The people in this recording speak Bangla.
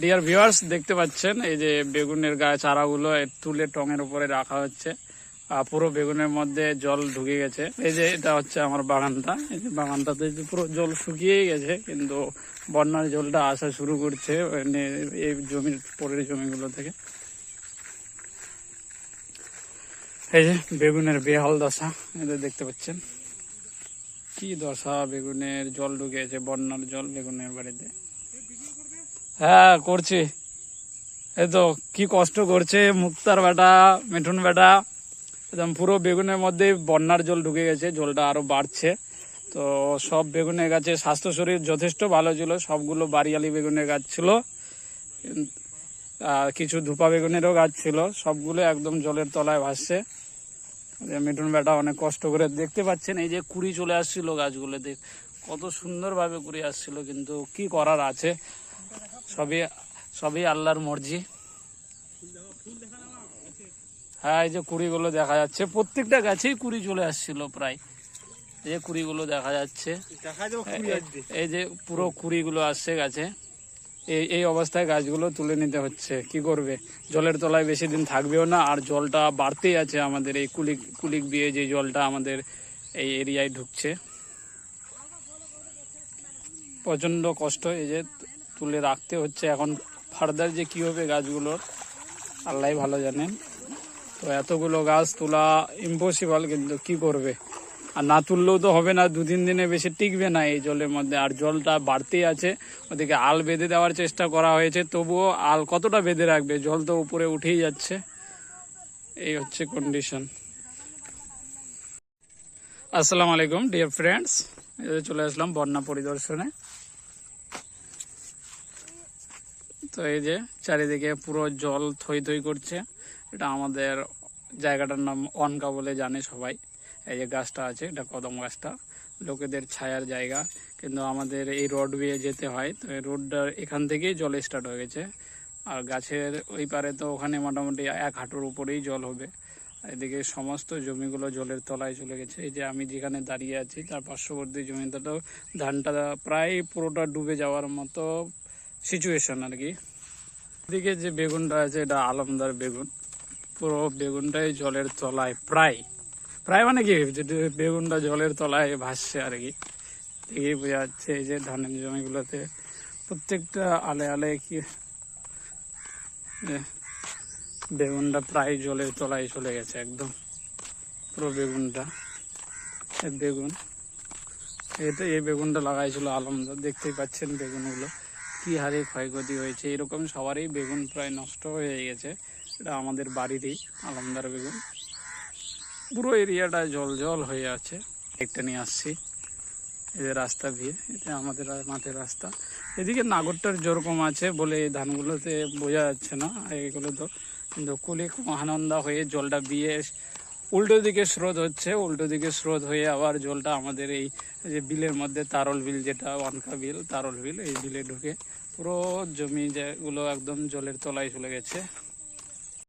ডিয়ার ভিউয়ার্স, দেখতে পাচ্ছেন এই যে বেগুনের গাছ চারাগুলো তুলে টঙের উপরে রাখা হচ্ছে। পুরো বেগুনের মধ্যে জল ঢুকে গেছে। এই যে এটা হচ্ছে আমার বাগানটা, এই যে বাগানটাতে পুরো জল শুকিয়ে গেছে, কিন্তু বন্যার জলটা আসা শুরু করছে এই জমির পরের জমিগুলো থেকে। এই যে বেগুনের বেহাল দশা, এটা দেখতে পাচ্ছেন কি দশা। বেগুনের জল ঢুকেছে, বন্যার জল বেগুনের বাড়িতে। হ্যাঁ করছি, এই তো কি কষ্ট করছে মুক্তার বেটা, মিঠুন বেটা। একদম পুরো বেগুনের মধ্যে বন্যার জল ঢুকে গেছে, জলটা আরো বাড়ছে। তো সব বেগুনের গাছে স্বাস্থ্য শরীর যথেষ্ট ভালো ছিল, সবগুলো বাড়িয়ালি বেগুনের গাছ ছিল, কিছু ধুপা বেগুনেরও গাছ ছিল, সবগুলো একদম জলের তলায় ভাসছে। মিঠুন বেটা অনেক কষ্ট করে, দেখতে পাচ্ছেন এই যে কুড়ি চলে আসছিল গাছগুলোতে, কত সুন্দরভাবে কুড়ি আসছিল, কিন্তু কি করার আছে, সবই সবই আল্লাহর মর্জি। হ্যাঁ এই যে কুড়িগুলো দেখা যাচ্ছে, প্রত্যেকটা গাছেই কুড়ি চলে আসছিল প্রায়। এই যে কুড়িগুলো দেখা যাচ্ছে, এই যে পুরো কুড়িগুলো আসছে গাছে। এই অবস্থায় গাছগুলো তুলে নিতে হচ্ছে, কি করবে, জলের তলায় বেশি দিন থাকবেও না, আর জলটা বাড়তেই আছে আমাদের এই কুলিক দিয়ে যে জলটা আমাদের এই এরিয়ায় ঢুকছে। প্রচন্ড কষ্ট, এই যে তুলে রাখতে হচ্ছে। এখন ফার্দার যে কি হবে গাছগুলোর আল্লাহ ভালো জানেন। তো এতগুলো গাছ তোলা ইম্পসিবল, কিন্তু কি করবে, আর না তুললেও তো হবে না, 2-3 দিনে বেশি টিকবে না এই জলের মধ্যে, আর জলটা বাড়তেই আছে। ওদিকে আল বেঁধে দেওয়ার চেষ্টা করা হয়েছে, তবুও আল কতটা বেঁধে রাখবে, জল তো উপরে উঠেই যাচ্ছে। এই হচ্ছে কন্ডিশন। আসসালামু আলাইকুম ডিয়ার ফ্রেন্ডস, চলে আসলাম বন্যা পরিদর্শনে। তো এই যে চারিদিকে পুরো জল থই থই করছে। এটা আমাদের জায়গাটার নাম অনকা বলে জানে সবাই। এই যে গাছটা আছে, এটা কদম গাছটা, লোকেদের ছায়ার জায়গা, কিন্তু আমাদের এই রোড বেয়ে যেতে হয়। তো এই রোডটার এখান থেকেই জল স্টার্ট হয়ে গেছে, আর গাছের ওই পারে তো ওখানে মোটামুটি 1 হাঁটুর উপরেই জল হবে। এদিকে সমস্ত জমিগুলো জলের তলায় চলে গেছে। এই যে আমি যেখানে দাঁড়িয়ে আছি তার পার্শ্ববর্তী জমিটাতেও ধানটা প্রায় পুরোটা ডুবে যাওয়ার মতো সিচুয়েশন আর কি। এদিকে যে বেগুনটা আছে, এটা আলমদার বেগুন, পুরো বেগুনটাই জলের তলায়, প্রায় প্রায় মানে কি বেগুনটা জলের তলায় ভাসছে আর কি। দেখেই বোঝা যাচ্ছে এই যে ধানের জমিগুলোতে প্রত্যেকটা আলে আলে কি বেগুনটা প্রায় জলের তলায় চলে গেছে একদম। পুরো বেগুনটা বেগুন, এই বেগুনটা লাগাইছিল আলমদার, দেখতেই পাচ্ছেন বেগুনগুলো কি হারে ক্ষয়ক্ষতি হয়েছে। এরকম সবারই বেগুন প্রায় নষ্ট হয়ে গেছে। এটা আমাদের বাড়িরই আলমদার বেগুন, পুরো এরিয়াটা জল জল হয়ে আছে। একটা নিয়ে আসছি, এদের রাস্তা দিয়ে, এটা আমাদের মাঠের রাস্তা। এদিকে নাগরটার যেরকম আছে বলে এই ধানগুলোতে বোঝা যাচ্ছে না, এগুলো তো কিন্তু কুলিক মহানন্দা হয়ে জলটা বিয়ে উল্টো দিকে স্রোত হচ্ছে, উল্টো দিকে স্রোত হয়ে আবার জলটা আমাদের এই যে বিলের মধ্যে, তারল বিল যেটা ওয়ানকা বিল, তারল বিল, এই বিলে ঢুকে পুরো জমি যেগুলো একদম জলের তলায় চলে গেছে।